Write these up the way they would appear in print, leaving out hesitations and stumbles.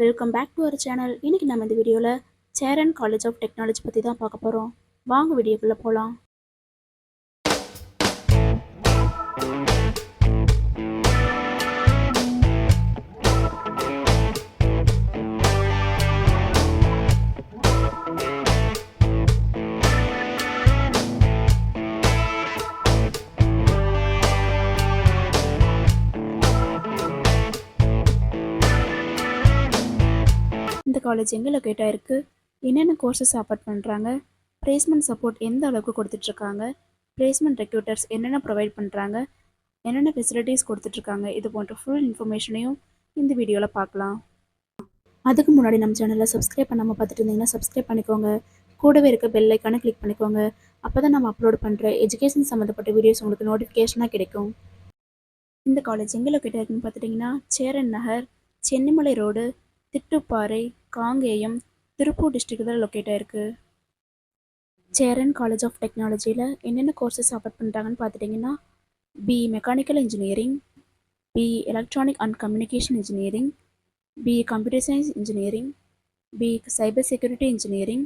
Welcome back to our channel. இன்னைக்கு நம்ம இந்த வீடியோவில் சேரன் காலேஜ் ஆஃப் டெக்னாலஜி பற்றி தான் பார்க்க போகிறோம். வாங்க வீடியோக்குள்ளே போகலாம். இந்த காலேஜ் எங்கே லொக்கேட் ஆயிருக்கு, என்னென்ன கோர்சஸ் ஆஃபர் பண்ணுறாங்க, பிளேஸ்மெண்ட் சப்போர்ட் எந்த அளவுக்கு கொடுத்துட்ருக்காங்க, பிளேஸ்மெண்ட் ரெக்ரூட்டர்ஸ் என்னென்ன ப்ரொவைட் பண்ணுறாங்க, என்னென்ன ஃபெசிலிட்டிஸ் கொடுத்துட்ருக்காங்க, இது போன்ற ஃபுல் இன்ஃபர்மேஷனையும் இந்த வீடியோவில் பார்க்கலாம். அதுக்கு முன்னாடி நம்ம சேனலை சப்ஸ்கிரைப் பண்ணாமல் பார்த்துட்டு இருந்தீங்கன்னா சப்ஸ்கிரைப் பண்ணிக்கோங்க. கூடவே இருக்க பெல் ஐக்கானை கிளிக் பண்ணிக்கோங்க. அப்போ தான் நம்ம அப்லோட் பண்ணுற எஜுகேஷன் சம்மந்தப்பட்ட வீடியோஸ் உங்களுக்கு நோட்டிஃபிகேஷனாக கிடைக்கும். இந்த காலேஜ் எங்கே லொக்கேட் ஆயிருக்குன்னு பார்த்துட்டிங்கன்னா சேரன் நகர், சென்னிமலை ரோடு, திட்டுப்பாறை, காங்கேயம், திருப்பூர் டிஸ்ட்ரிக்ட் தான் லொக்கேட் ஆயிருக்கு. சேரன் காலேஜ் ஆஃப் டெக்னாலஜியில் என்னென்ன கோர்சஸ் ஆஃபர் பண்ணுறாங்கன்னு பார்த்துட்டிங்கன்னா B mechanical engineering, B electronic and communication engineering, B computer science engineering, B cyber security engineering,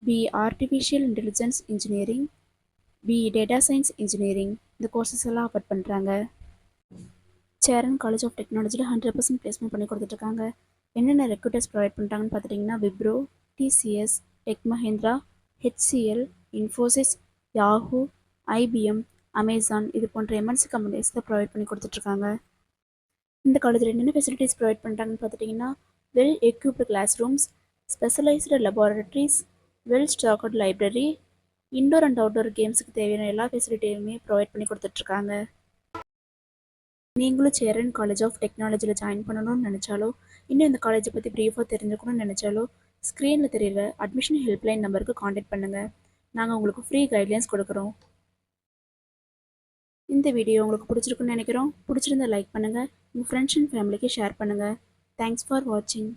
B artificial intelligence engineering, B data science engineering. இந்த courses எல்லாம் offer பண்ணுறாங்க. Cheran college of டெக்னாலஜியில் 100% placement பண்ணி கொடுத்துட்ருக்காங்க. என்னென்ன recruiters provide பண்ணுறாங்கன்னு பார்த்துட்டிங்கன்னா Wipro, TCS, tech Mahindra, HCL, Infosys, Yahoo, IBM, Amazon இது போன்ற எம்என்சி கம்பெனிஸ் தான் ப்ரொவைட் பண்ணி கொடுத்துட்ருக்காங்க. இந்த காலேஜில் என்னென்ன ஃபெசிலிட்டிஸ் ப்ரொவைட் பண்ணுறாங்கன்னு பார்த்துட்டிங்கன்னா well equipped classrooms, specialised laboratories, well stocked library, indoor and outdoor கேம்ஸுக்கு தேவையான எல்லா ஃபெசிலிட்டியுமே ப்ரொவைட் பண்ணி கொடுத்துட்ருக்காங்க. நீங்களும் சேரன் காலேஜ் ஆஃப் டெக்னாலஜியில் ஜாயின் பண்ணணும்னு நினச்சாலோ, இன்னும் இந்த காலேஜை பற்றி ப்ரீஃபாக தெரிஞ்சுக்கணும்னு நினச்சாலோ, ஸ்க்ரீனில் தெரியுற அட்மிஷன் ஹெல்ப்லைன் நம்பருக்கு காண்டாக்ட் பண்ணுங்கள். நாங்கள் உங்களுக்கு ஃப்ரீ கைட்லைன்ஸ் கொடுக்குறோம். இந்த வீடியோ உங்களுக்கு பிடிச்சிருக்குன்னு நினைக்கிறோம். பிடிச்சிருந்தா லைக் பண்ணுங்கள், உங்கள் ஃப்ரெண்ட்ஸ் அண்ட் ஃபேமிலிக்கு ஷேர் பண்ணுங்கள். தேங்க்ஸ் ஃபார் வாட்சிங்.